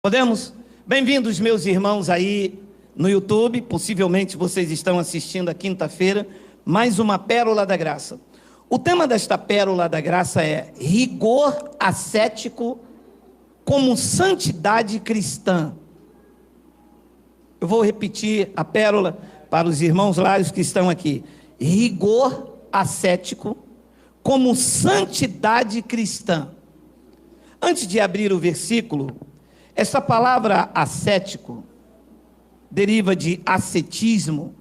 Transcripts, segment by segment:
Podemos? Bem-vindos, meus irmãos, aí no YouTube. Possivelmente vocês estão assistindo a quinta-feira, mais uma Pérola da Graça. O tema desta Pérola da Graça é rigor ascético como santidade cristã. Eu vou repetir a pérola para os irmãos lários que estão aqui. Rigor ascético como santidade cristã. Antes de abrir o versículo, essa palavra ascético deriva de ascetismo.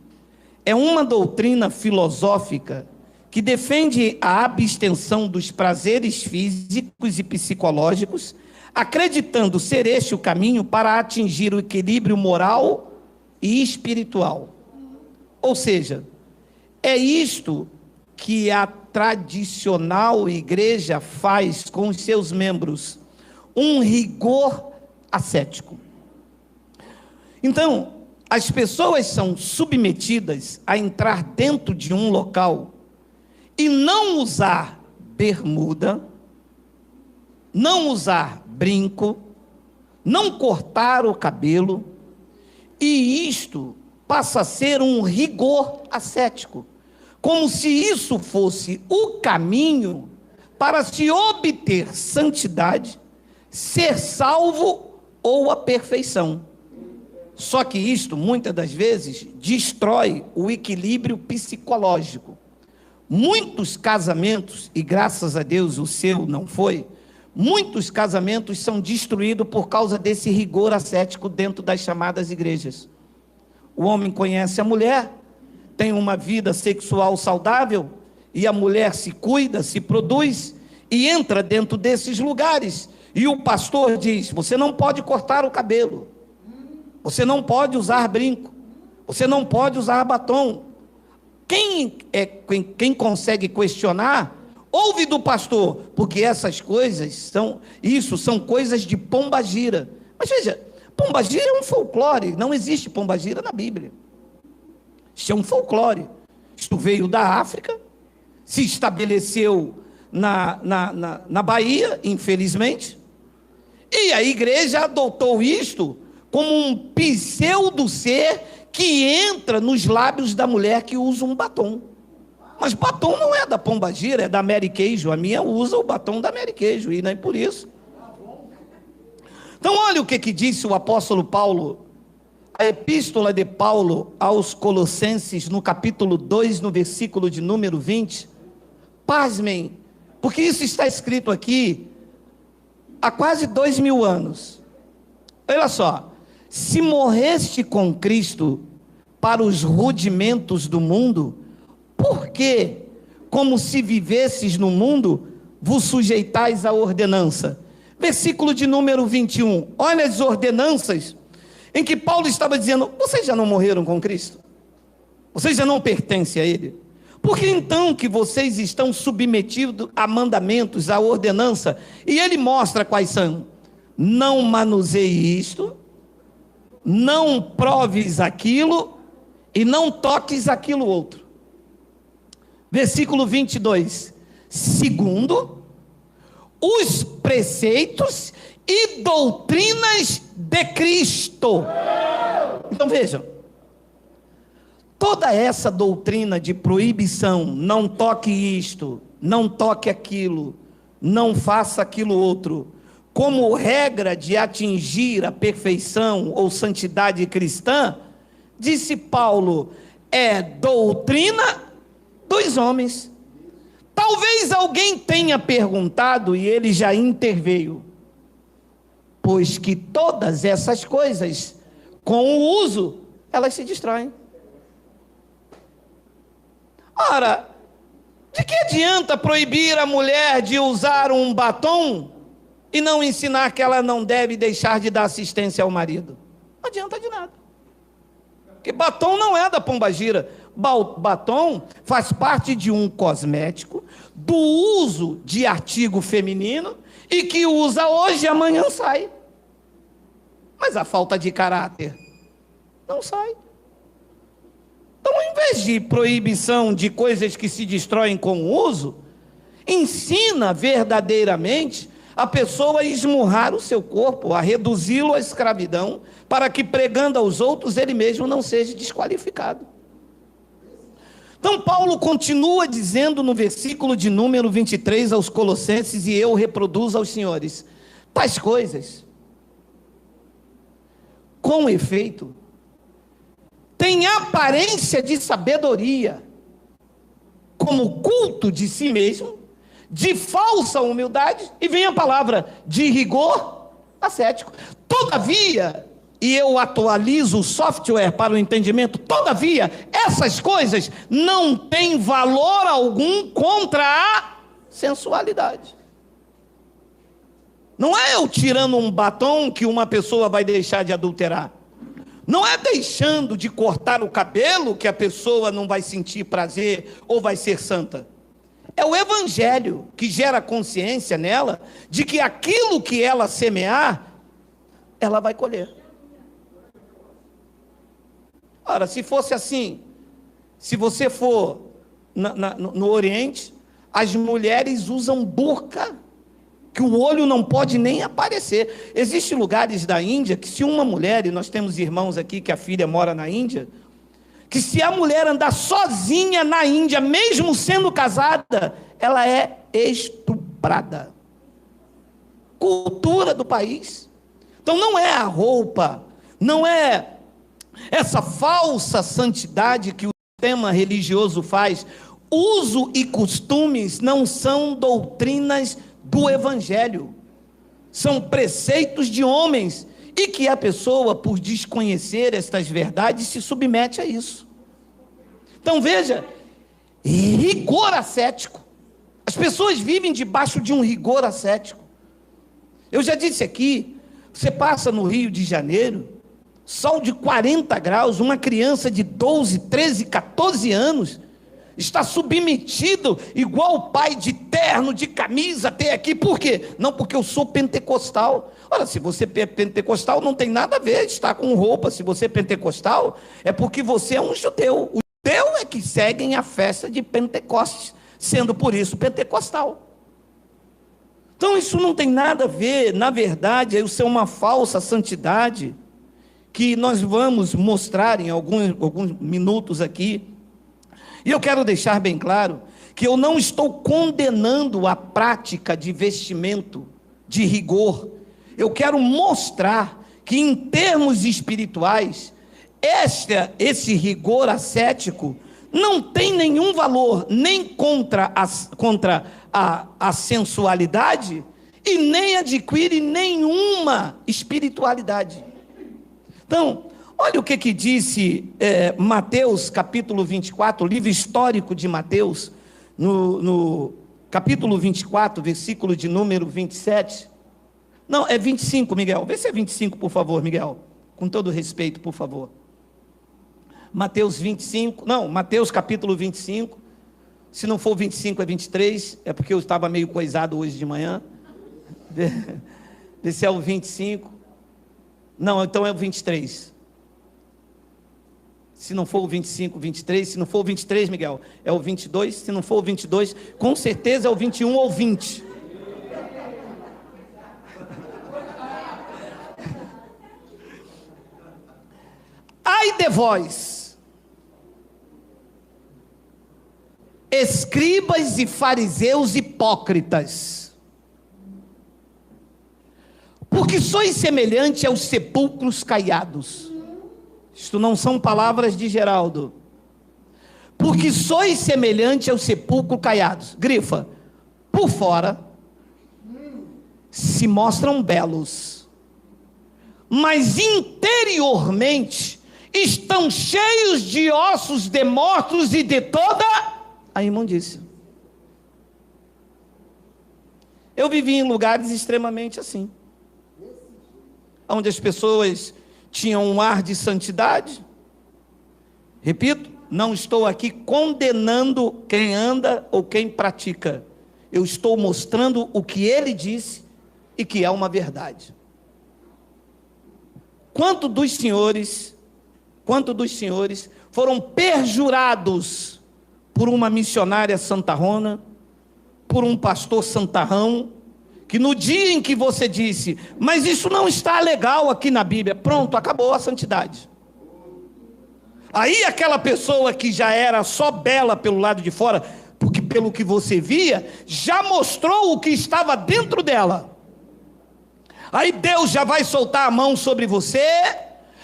É uma doutrina filosófica que defende a abstenção dos prazeres físicos e psicológicos, acreditando ser este o caminho para atingir o equilíbrio moral e espiritual. Ou seja, é isto que a tradicional igreja faz com os seus membros, um rigor ascético. Então, as pessoas são submetidas a entrar dentro de um local e não usar bermuda, não usar brinco, não cortar o cabelo, e isto passa a ser um rigor ascético, como se isso fosse o caminho para se obter santidade, ser salvo ou a perfeição. Só que isto, muitas das vezes, destrói o equilíbrio psicológico. Muitos casamentos, e graças a Deus o seu não foi, muitos casamentos são destruídos por causa desse rigor ascético dentro das chamadas igrejas. O homem conhece a mulher, tem uma vida sexual saudável, e a mulher se cuida, se produz, e entra dentro desses lugares. E o pastor diz: você não pode cortar o cabelo, você não pode usar brinco, você não pode usar batom. Quem consegue questionar, ouve do pastor, porque essas coisas são coisas de pombagira. Mas veja, pombagira é um folclore, não existe pombagira na Bíblia. Isso é um folclore. Isto veio da África, se estabeleceu na Bahia, infelizmente, e a igreja adotou isto como um pseudo-ser que entra nos lábios da mulher que usa um batom. Mas batom não é da pombagira, é da Mary Queijo. A minha usa o batom da Mary Queijo, e nem por isso. Então olha o que disse o apóstolo Paulo, a epístola de Paulo aos Colossenses, no capítulo 2, no versículo de número 20. Pasmem, porque isso está escrito aqui há quase 2000 anos. Olha só: se morreste com Cristo para os rudimentos do mundo, por que, como se vivesses no mundo, vos sujeitais à ordenança? Versículo de número 21, olha as ordenanças em que Paulo estava dizendo: vocês já não morreram com Cristo? Vocês já não pertencem a Ele? Por que então que vocês estão submetidos a mandamentos, a ordenança? E ele mostra quais são: não manuseie isto, não proves aquilo, e não toques aquilo outro. Versículo 22, segundo os preceitos e doutrinas de Cristo. Então vejam, toda essa doutrina de proibição, não toque isto, não toque aquilo, não faça aquilo outro, como regra de atingir a perfeição ou santidade cristã, disse Paulo, é doutrina dos homens. Talvez alguém tenha perguntado, e ele já interveio: pois que todas essas coisas, com o uso, elas se destroem. Ora, de que adianta proibir a mulher de usar um batom e não ensinar que ela não deve deixar de dar assistência ao marido? Não adianta de nada. Porque batom não é da pombagira. Batom faz parte de um cosmético, do uso de artigo feminino, e que usa hoje e amanhã sai. Mas a falta de caráter não sai. Então, em vez de proibição de coisas que se destroem com o uso, ensina verdadeiramente a pessoa a esmurrar o seu corpo, a reduzi-lo à escravidão, para que pregando aos outros ele mesmo não seja desqualificado. Então Paulo continua dizendo no versículo de número 23 aos Colossenses, e eu reproduzo aos senhores: tais coisas, com efeito, têm aparência de sabedoria, como culto de si mesmo, de falsa humildade, e vem a palavra de rigor ascético. Todavia, e eu atualizo o software para o entendimento, todavia, essas coisas não têm valor algum contra a sensualidade. Não é eu tirando um batom que uma pessoa vai deixar de adulterar. Não é deixando de cortar o cabelo que a pessoa não vai sentir prazer ou vai ser santa. É o evangelho que gera consciência nela de que aquilo que ela semear, ela vai colher. Ora, se fosse assim, se você for no Oriente, as mulheres usam burca, que o olho não pode nem aparecer. Existem lugares da Índia que se uma mulher, e nós temos irmãos aqui que a filha mora na Índia, que se a mulher andar sozinha na Índia, mesmo sendo casada, ela é estuprada. Cultura do país. Então não é a roupa, não é essa falsa santidade que o sistema religioso faz. Uso e costumes não são doutrinas do evangelho, são preceitos de homens, e que a pessoa, por desconhecer estas verdades, se submete a isso. Então veja, rigor ascético. As pessoas vivem debaixo de um rigor ascético. Eu já disse aqui, você passa no Rio de Janeiro, sol de 40 graus, uma criança de 12, 13, 14 anos, está submetido, igual o pai, de terno, de camisa, até aqui. Por quê? Não, porque eu sou pentecostal. Ora, se você é pentecostal, não tem nada a ver estar com roupa. Se você é pentecostal, é porque você é um judeu. O judeu é que seguem a festa de Pentecostes, sendo por isso pentecostal. Então isso não tem nada a ver. Na verdade, isso é uma falsa santidade, que nós vamos mostrar em alguns minutos aqui. E eu quero deixar bem claro que eu não estou condenando a prática de vestimento, de rigor. Eu quero mostrar que, em termos espirituais, esse rigor ascético não tem nenhum valor, nem contra a sensualidade, e nem adquire nenhuma espiritualidade. Então, olha o que disse Mateus capítulo 24, livro histórico de Mateus, no capítulo 24, versículo de número 27. Não, é 25, Miguel. Vê se é 25, por favor, Miguel. Com todo respeito, por favor. Mateus 25, não, Mateus capítulo 25. Se não for 25, é 23. É porque eu estava meio coisado hoje de manhã. Vê se é o 25. Não, então é o 23. Se não for o 25, 23, se não for o 23, Miguel, é o 22, se não for o 22, com certeza é o 21 ou 20. Ai de vós, escribas e fariseus hipócritas, porque sois semelhante aos sepulcros caiados. Isto não são palavras de Geraldo. Porque sois semelhante aos sepulcros caiados. Grifa. Por fora se mostram belos, mas interiormente estão cheios de ossos de mortos e de toda a imundícia. Eu vivi em lugares extremamente assim, onde as pessoas tinham um ar de santidade. Repito, não estou aqui condenando quem anda ou quem pratica. Eu estou mostrando o que ele disse e que é uma verdade. Quantos dos senhores foram perjurados por uma missionária santarrona, por um pastor santarrão, que no dia em que você disse, mas isso não está legal aqui na Bíblia, pronto, acabou a santidade. Aí aquela pessoa que já era só bela pelo lado de fora, porque pelo que você via, já mostrou o que estava dentro dela. Aí Deus já vai soltar a mão sobre você,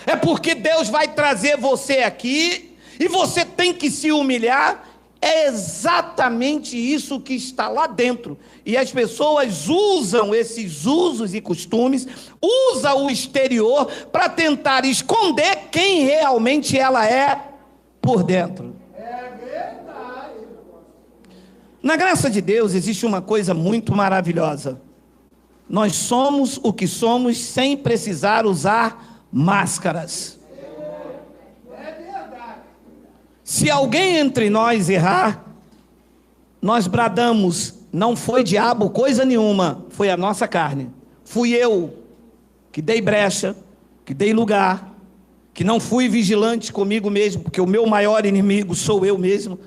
é porque Deus vai trazer você aqui, e você tem que se humilhar. É exatamente isso que está lá dentro. E as pessoas usam esses usos e costumes, usam o exterior para tentar esconder quem realmente ela é por dentro. É verdade. Na graça de Deus existe uma coisa muito maravilhosa. Nós somos o que somos sem precisar usar máscaras. Se alguém entre nós errar, nós bradamos, não foi diabo coisa nenhuma, foi a nossa carne. Fui eu que dei brecha, que dei lugar, que não fui vigilante comigo mesmo, porque o meu maior inimigo sou eu mesmo.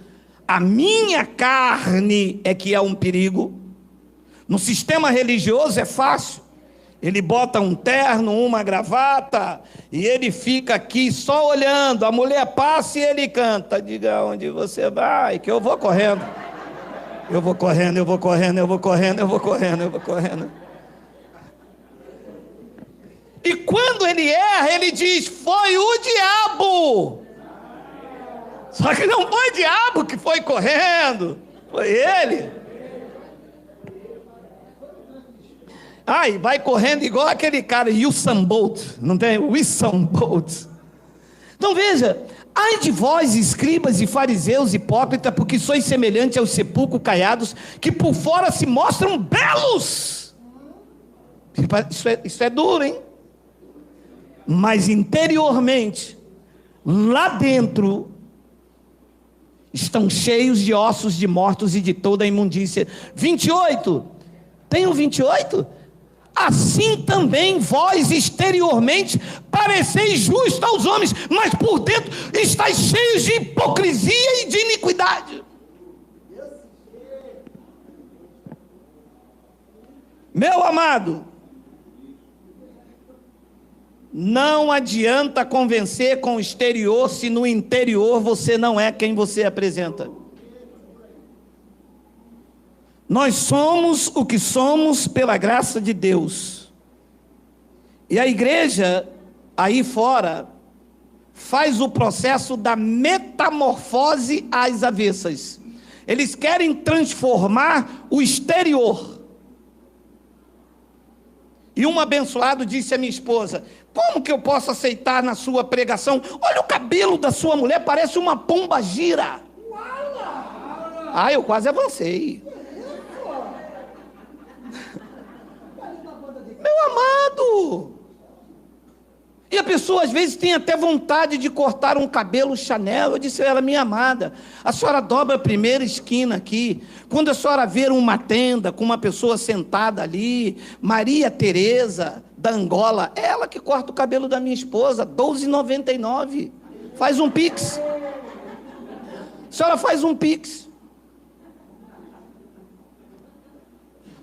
A minha carne é que é um perigo. No sistema religioso é fácil. Ele bota um terno, uma gravata, e ele fica aqui só olhando. A mulher passa e ele canta. Diga onde você vai, que eu vou correndo. Eu vou correndo, eu vou correndo, eu vou correndo, eu vou correndo, eu vou correndo. E quando ele erra, ele diz, foi o diabo. Só que não foi o diabo que foi correndo, foi ele. E vai correndo igual aquele cara, Usain Bolt, não tem? Usain Bolt. Então veja, ai de vós, escribas e fariseus hipócritas, porque sois semelhantes aos sepulcros caiados, que por fora se mostram belos. Isso é duro, hein? Mas interiormente, lá dentro, estão cheios de ossos de mortos e de toda a imundícia. 28, tem um 28? Assim também vós exteriormente pareceis justos aos homens, mas por dentro estáis cheios de hipocrisia e de iniquidade. Meu amado, não adianta convencer com o exterior se no interior você não é quem você apresenta. Nós somos o que somos pela graça de Deus. E a igreja, aí fora, faz o processo da metamorfose às avessas. Eles querem transformar o exterior. E um abençoado disse à minha esposa, como que eu posso aceitar na sua pregação? Olha o cabelo da sua mulher, parece uma pombagira. Eu quase avancei. Meu amado, e a pessoa às vezes tem até vontade de cortar um cabelo Chanel. Eu disse a ela, minha amada, a senhora dobra a primeira esquina aqui, quando a senhora ver uma tenda com uma pessoa sentada ali, Maria Teresa da Angola, é ela que corta o cabelo da minha esposa, R$12,99, faz um pix, a senhora faz um pix.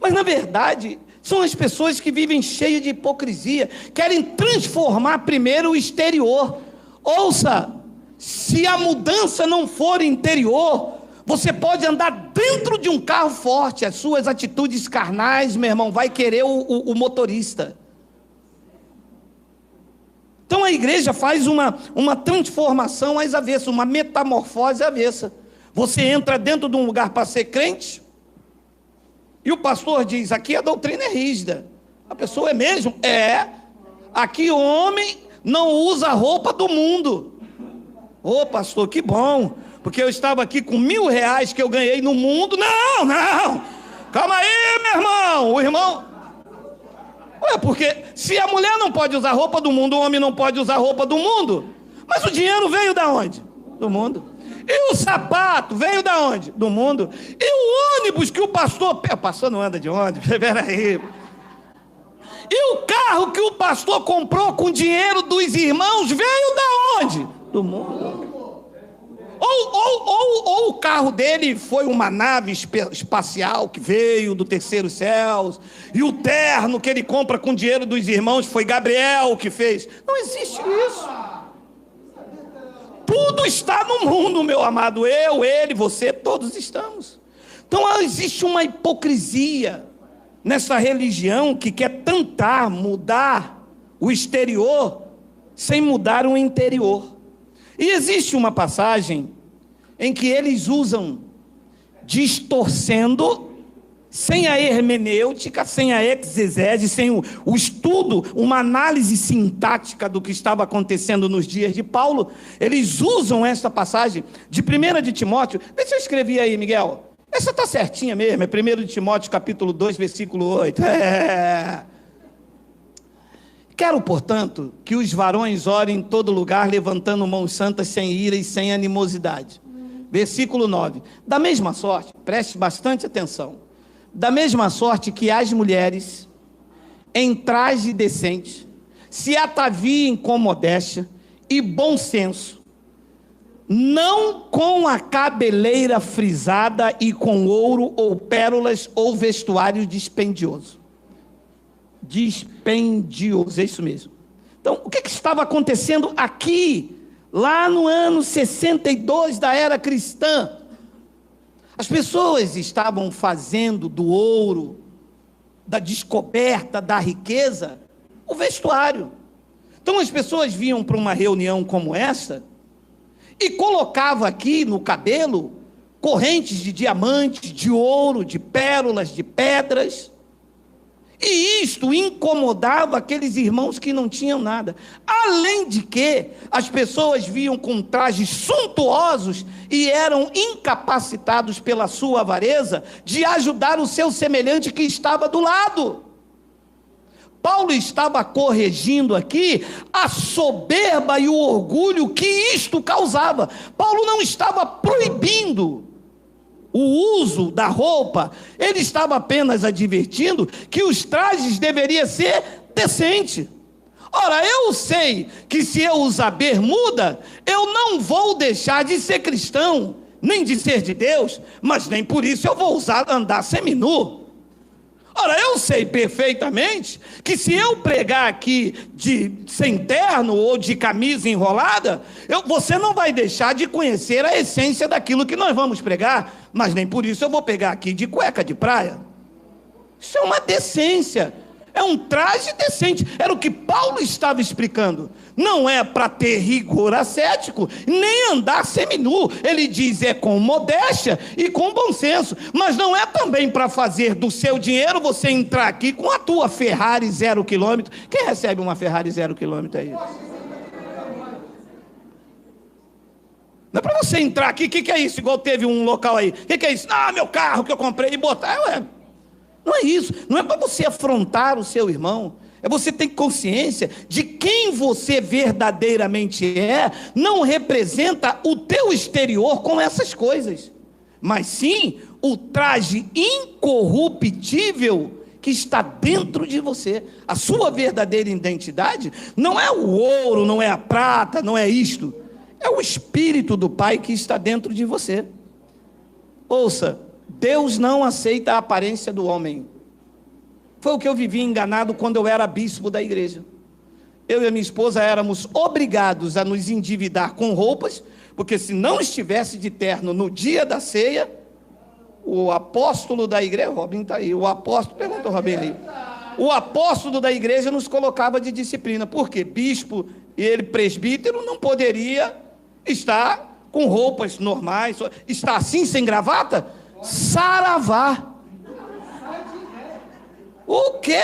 Mas na verdade são as pessoas que vivem cheias de hipocrisia, querem transformar primeiro o exterior. Ouça, se a mudança não for interior, você pode andar dentro de um carro forte, as suas atitudes carnais, meu irmão, vai querer o motorista. Então a igreja faz uma transformação às avessas, uma metamorfose avessa. Você entra dentro de um lugar para ser crente, e o pastor diz, aqui a doutrina é rígida. A pessoa é mesmo? É. Aqui o homem não usa a roupa do mundo. Ô pastor, que bom, porque eu estava aqui com R$1.000 que eu ganhei no mundo. Não, calma aí, meu irmão. O irmão, porque se a mulher não pode usar roupa do mundo, o homem não pode usar roupa do mundo. Mas o dinheiro veio da onde? Do mundo. E o sapato veio da onde? Do mundo. E o ônibus que o pastor não anda de ônibus, peraí. E o carro que o pastor comprou com dinheiro dos irmãos veio da onde? Do mundo. Ou o carro dele foi uma nave espacial que veio do terceiro céu, e o terno que ele compra com dinheiro dos irmãos foi Gabriel que fez. Não existe isso. Tudo está no mundo, meu amado. Eu, ele, você, todos estamos. Então existe uma hipocrisia nessa religião que quer tentar mudar o exterior sem mudar o interior. E existe uma passagem em que eles usam, distorcendo, sem a hermenêutica, sem a exegese, sem o estudo, uma análise sintática do que estava acontecendo nos dias de Paulo. Eles usam essa passagem de 1 de Timóteo. Deixa eu escrever aí, Miguel. Essa está certinha mesmo, é 1 de Timóteo, capítulo 2, versículo 8. Quero, portanto, que os varões orem em todo lugar, levantando mãos santas, sem ira e sem animosidade. Versículo 9. Da mesma sorte, preste bastante atenção, da mesma sorte que as mulheres, em traje decente, se ataviem com modéstia e bom senso, não com a cabeleira frisada e com ouro ou pérolas ou vestuário dispendioso. Dispendioso, é isso mesmo. Então, o que estava acontecendo aqui, lá no ano 62 da era cristã? As pessoas estavam fazendo do ouro, da descoberta, da riqueza, o vestuário. Então as pessoas vinham para uma reunião como essa e colocavam aqui no cabelo correntes de diamantes, de ouro, de pérolas, de pedras. E isto incomodava aqueles irmãos que não tinham nada. Além de que as pessoas vinham com trajes suntuosos e eram incapacitados pela sua avareza de ajudar o seu semelhante que estava do lado. Paulo estava corrigindo aqui a soberba e o orgulho que isto causava. Paulo não estava proibindo o uso da roupa, ele estava apenas advertindo que os trajes deveriam ser decentes. Ora, eu sei que se eu usar bermuda, eu não vou deixar de ser cristão, nem de ser de Deus, mas nem por isso eu vou andar seminu. Ora, eu sei perfeitamente que se eu pregar aqui sem terno ou de camisa enrolada, você não vai deixar de conhecer a essência daquilo que nós vamos pregar, mas nem por isso eu vou pegar aqui de cueca de praia. Isso é uma decência, é um traje decente, era o que Paulo estava explicando. Não é para ter rigor ascético, nem andar seminu. Ele diz é com modéstia e com bom senso, mas não é também para fazer do seu dinheiro você entrar aqui com a tua Ferrari 0 km. Quem recebe uma Ferrari 0 km aí? Não é para você entrar aqui, o que é isso? Igual teve um local aí, o que é isso? Ah, meu carro que eu comprei e botar. Não é isso, não é para você afrontar o seu irmão. É você ter consciência de quem você verdadeiramente é, não representa o teu exterior com essas coisas, mas sim o traje incorruptível que está dentro de você. A sua verdadeira identidade não é o ouro, não é a prata, não é isto, é o Espírito do Pai que está dentro de você. Ouça, Deus não aceita a aparência do homem. Foi o que eu vivi enganado quando eu era bispo da igreja. Eu e a minha esposa éramos obrigados a nos endividar com roupas, porque se não estivesse de terno no dia da ceia, o apóstolo da igreja, Robin está aí, o apóstolo, pergunta o Robin aí, o apóstolo da igreja nos colocava de disciplina, porque bispo e ele presbítero não poderia estar com roupas normais, estar assim sem gravata, saravá. O quê?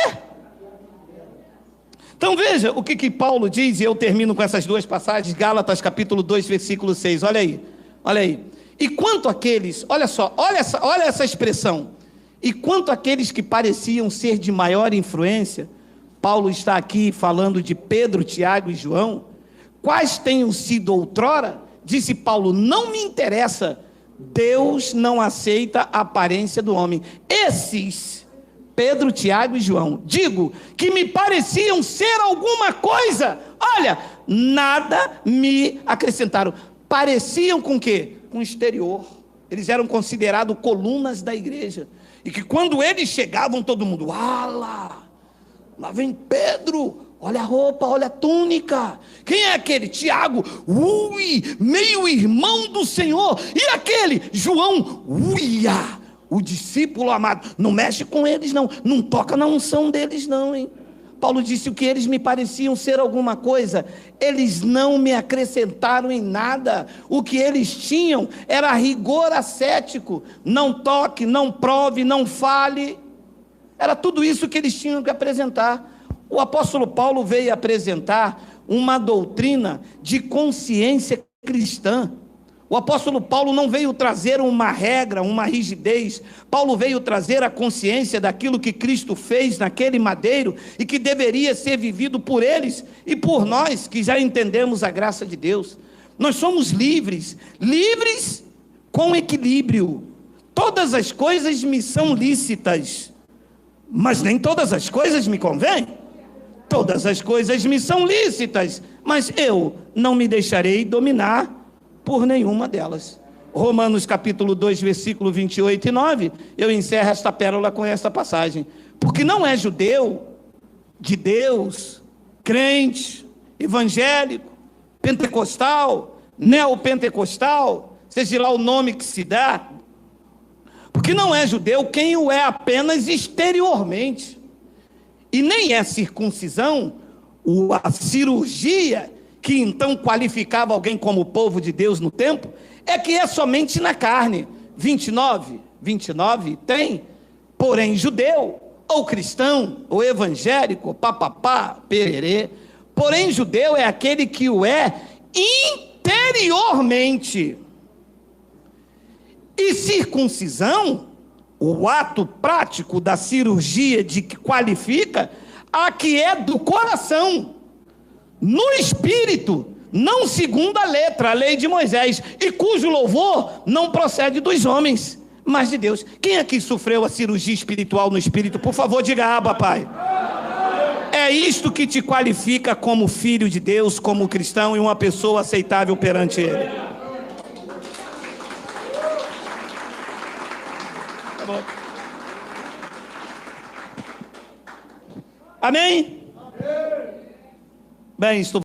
Então veja o que Paulo diz, e eu termino com essas duas passagens, Gálatas capítulo 2, versículo 6, olha aí. E quanto àqueles, olha só, olha essa expressão, e quanto àqueles que pareciam ser de maior influência, Paulo está aqui falando de Pedro, Tiago e João, quais tenham sido outrora, disse Paulo, não me interessa, Deus não aceita a aparência do homem. Esses, Pedro, Tiago e João, digo que me pareciam ser alguma coisa, olha, nada me acrescentaram. Pareciam com o quê? com o exterior. Eles eram considerados colunas da igreja. E que quando eles chegavam, todo mundo, lá vem Pedro, olha a roupa, olha a túnica. Quem é aquele? Tiago, meio irmão do Senhor. E aquele? João, o discípulo amado. Não mexe com eles não, não toca na unção deles não, hein? Paulo disse: o que eles me pareciam ser alguma coisa, eles não me acrescentaram em nada. O que eles tinham era rigor ascético. Não toque, não prove, não fale. Era tudo isso que eles tinham que apresentar. O apóstolo Paulo veio apresentar uma doutrina de consciência cristã. O apóstolo Paulo não veio trazer uma regra, uma rigidez. Paulo veio trazer a consciência daquilo que Cristo fez naquele madeiro e que deveria ser vivido por eles e por nós, que já entendemos a graça de Deus. Nós somos livres com equilíbrio. Todas as coisas me são lícitas, mas nem todas as coisas me convêm. Todas as coisas me são lícitas, mas eu não me deixarei dominar por nenhuma delas. Romanos capítulo 2, versículo 28 e 9, eu encerro esta pérola com esta passagem. Porque não é judeu, de Deus, crente, evangélico, pentecostal, neopentecostal, seja lá o nome que se dá, porque não é judeu quem o é apenas exteriormente, e nem é circuncisão, a cirurgia que então qualificava alguém como povo de Deus no tempo, é que é somente na carne. 29 tem, porém judeu, ou cristão, ou evangélico, papapá, pererê, porém judeu é aquele que o é interiormente. E circuncisão, o ato prático da cirurgia de que qualifica, a que é do coração, no espírito, não segundo a letra, a lei de Moisés, e cujo louvor não procede dos homens, mas de Deus. Quem aqui sofreu a cirurgia espiritual no espírito? Por favor, diga: papai. É isto que te qualifica como filho de Deus, como cristão e uma pessoa aceitável perante Ele. Tá bom. Amém? Bem, estou